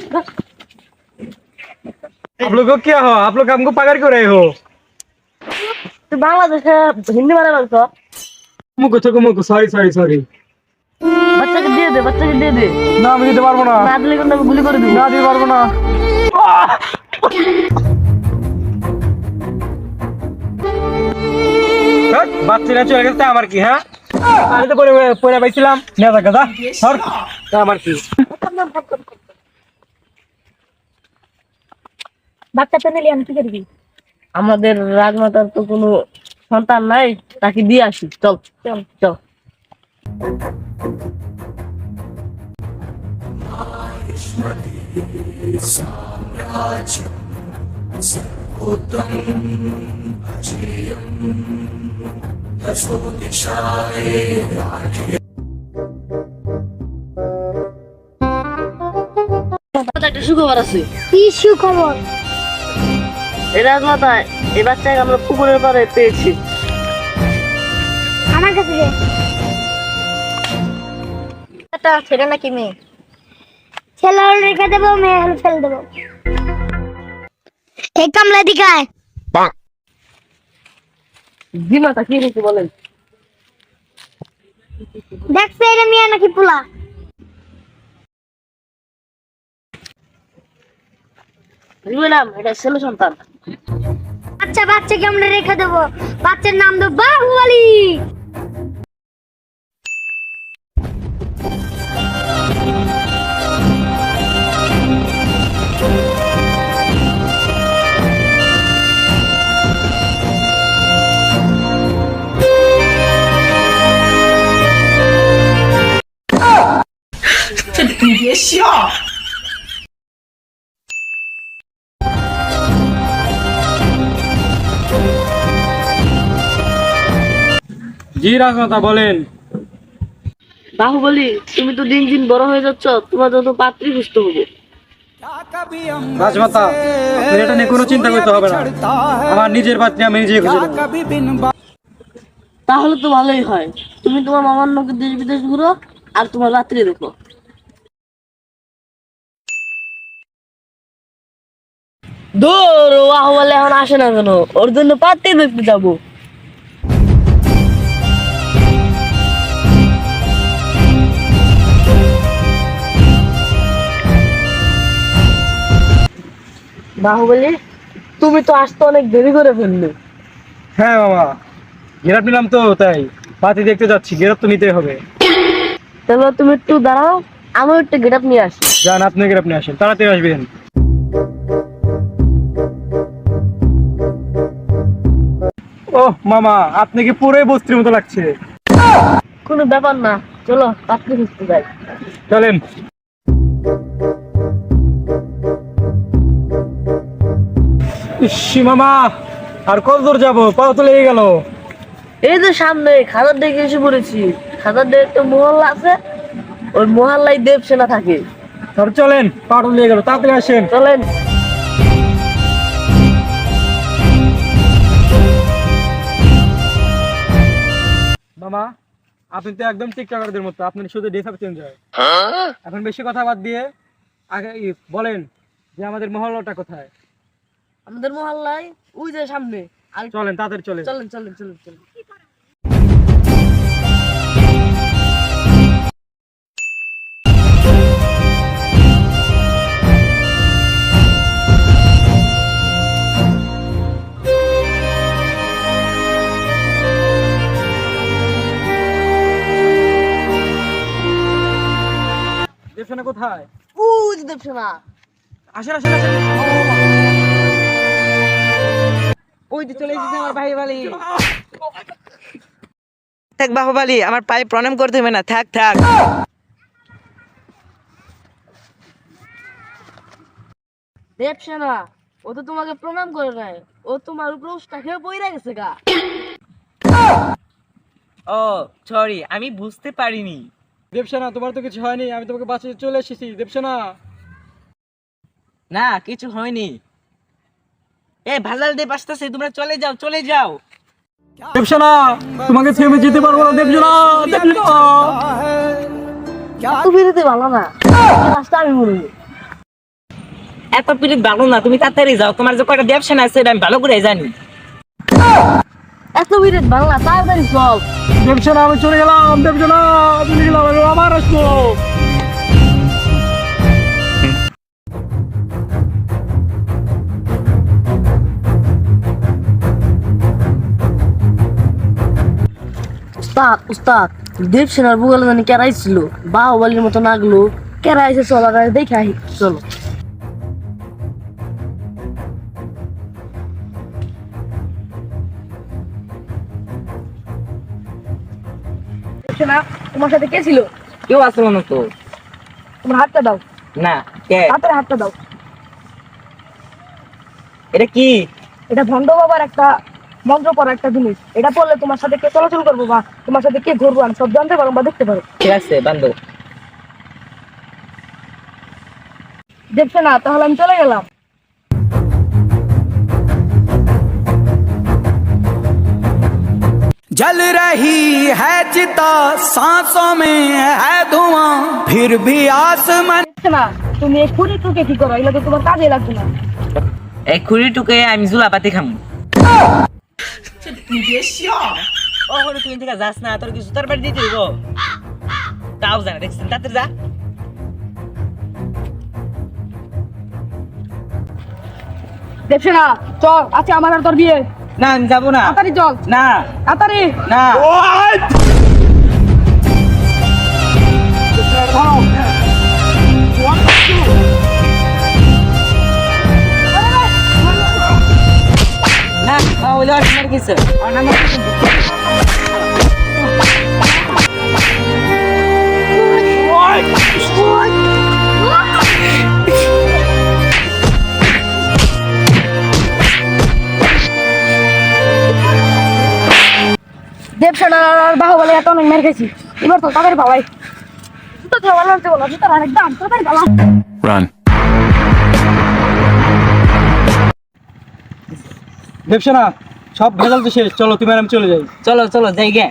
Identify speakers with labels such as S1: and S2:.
S1: आप लोग को क्या हो? आप लोग हमको पकड़ क्यों रहे हो?
S2: তুই বাংলাদেশে হিন্দি মানে বলছো?
S1: मुको सॉरी।
S2: বাচ্চাকে দিয়ে দে, বাচ্চাকে দিয়ে দে।
S1: না আমি দিতে পারবো না।
S2: না দিলে কিন্তু আমি গুলি করে দিব।
S1: না দিতে পারবো না। বাচ্চারা চলে গেছে আমার কি? হ্যাঁ আমি তো পরে পাইছিলাম না দাদা সর আমার কি?
S2: বাচ্চাটা নিলে আমি কি করবি? আমাদের রাজমাতার তো কোনো সন্তান নাই, তাকে দিয়ে আসি। চল চল চল। একটা সুখবর আছে।
S3: কি সুখবর?
S2: এই রাজমাতা এই বাচ্চাকে আমরা পুকুরের পাড়ে পেয়েছি।
S3: আমার কাছে দে। এটা ছেলে নাকি মেয়ে? ছেলে হলে রেখে দেবো, মেয়ে হলে ফেলে দেবো। এই কামলা দিকায়
S2: জি মাতা, কি হয়েছে বলেন?
S3: দেখছে এটা মেয়ে নাকি পোলা?
S2: বুঝলাম এটা ছেলে সন্তান।
S3: আচ্ছা বাচ্চাকে আমরা রেখে দেবো, বাচ্চার নাম দেবো বাহুবলী।
S1: জি রাজমাতা বলেন।
S2: বাহুবলী, তুমি তো দিন দিন বড় হয়ে যাচ্ছ, তোমার যত পাত্রী খুঁজতে হবে।
S1: রাজমাতা আপনার এটা নিয়ে কোনো চিন্তা করতে হবে না, আমার নিজের পাত্রী আমি নিজে খুঁজে নেব।
S2: তাহলে তো ভালোই হয়। তুমি তোমার মামার লোকের দেশ বিদেশ ঘুরো আর তোমার রাত্রি দেখো। দূর বাহুবলী এখন আসে না কেন? ওর জন্য পাত্রী দেখতে যাবো। বাহুবলী, তুমি তো আসতে অনেক দেরি করে ফেললে।
S1: হ্যাঁ বাবা, গেরাপ নিলাম তো তাই পাতি দেখতে যাচ্ছি, গেরাপ তো নিতেই হবে।
S2: তাহলে তুমি একটু দাঁড়াও, আমি একটা গেট নিয়ে আসি।
S1: যান আপনি গেরাপ নিয়ে আসেন, তাড়াতাড়ি আসবেন। ওহ মামা, আপনি কি পুরোই বস্তির মতো লাগছে।
S2: কোনো ব্যাপার না, চলো পাত্রী খুঁজতে যাই।
S1: চলেন। ইসি মামা, আর কত দূর যাবো? পাও তো লেগে গেল।
S2: এই যে সামনে খাদার ডেকে এসে পড়েছি। খাদার ডে একটা মহল্লা আছে, ওই মহল্লায় দেবসেনা থাকে।
S1: তাহলে চলেন, পাও লেগে গেল, তাড়াতাড়ি আসেন।
S2: চলেন।
S1: মামা, আপনি তো একদম টিকটকারদের মতো, আপনি শুধু ড্রেস আপ চেঞ্জ হয়। এখন বেশি কথা বাদ দিয়ে আগে বলেন যে আমাদের মহল্লাটা কোথায়?
S2: আমাদের মহল্লায় ওই যে সামনে। আর
S1: চলেন তাড়াতাড়ি চলেন।
S2: চলেন চলেন চলেন চলেন।
S1: দেবসেনা কোথায়?
S2: ওই যে দেবসেনা।
S1: আসেন আসেন আসেন।
S4: ওই যে চলে এসেছে আমার বাহুবলী। থাক বাহুবলী, আমার পায়ে প্রণাম করতে হবে না, থাক থাক।
S2: দেবসেনা, ও তো তোমাকে প্রণাম করে নাই, ও তোমার উপর উষ্টা খেয়ে পইরা গেছে গা।
S4: ও সরি, আমি বুঝতে পারিনি।
S1: দেবসেনা, তোমার তো কিছু হয়নি, আমি তোমাকে বাঁচিয়ে চলে এসেছি। দেবসেনা,
S4: না কিছু হয়নি। এই ভাজাল দেব আসতেছে, তোমরা চলে যাও চলে যাও।
S1: দেবসেনা, তোমাকে ছেড়ে আমি যেতে পারবো না। দেবসেনা, দেবসেনা।
S2: তুমি যেতে ভালো না, লাস্টে আমি মরবো।
S4: এত পিরিত ভালো না, তুমি তাড়াতাড়ি যাও, তোমার যে কয়টা ব্যবসা আছে এটা আমি ভালো করে জানি।
S2: এত বিরেট বাংলা তাড়াতাড়ি চল।
S1: দেবসেনা আমি চলে গেলাম, দেবসেনা চলে গেলাম, আমি আবার আসবো।
S2: উস্তাদ উস্তাদ, দেবসেনার বুগালে জানি কেরাই ছিল, বাহুবলীর মতো নাগলো কেরাইছে, চল আর দেখে আহি চলো। দেবসেনা, তোমার সাথে কে ছিল?
S4: কেউ আসলো না তো।
S2: তোমার হাতটা দাও,
S4: না কে?
S2: হাতের হাতটা দাও।
S4: এটা কি?
S2: এটা ভণ্ড বাবার একটা মন্ত্র পড়া একটা জিনিস, এটা পড়লে তোমার সাথে কে চলাচল করবো বা তোমার সাথে কে ঘুরবো আমি সব জানতে পারো বা দেখতে পারো।
S4: ঠিক আছে বান্ধব।
S2: দেখছে না, তাহলে আমি চলে গেলাম।
S5: जल रही है चिता सांसों में है धुआं फिर भी आसमान।
S2: দেখছে না, তুমি এই খুঁড়ি টুকে কি করো, এগুলো তো তোমার কাজে লাগবে না।
S4: এই খুঁড়ি টুকে আমি জুলাপাতি খামু। ও হলো তুই থেকে যাস না, তোর কিছু তোর বাড়ি দিতে দিব। তাও জানা দেখছেন, তাতে যা।
S2: দেখছে না, চল, আচ্ছা আমার আর তোর বিয়ে।
S4: না আমি যাবো না।
S2: তাড়াতাড়ি চল,
S4: না
S2: তাড়াতাড়ি।
S4: না। না ওইলো আর কিছু
S2: দেবসেনা আর বাহুবলী এত অনেক মেরে খেয়েছি, এবার তো তাড়াতাড়ি পালাই। জুতো খাওয়া লাগছে বলো, জুতোর অনেক দাম, তাড়াতাড়ি পালা।
S5: Run.
S1: দেবসেনা সব ভেজাল তো শেষ, চলো তুমি আর আমি চলে যাই।
S4: চলো চলো যাই গে।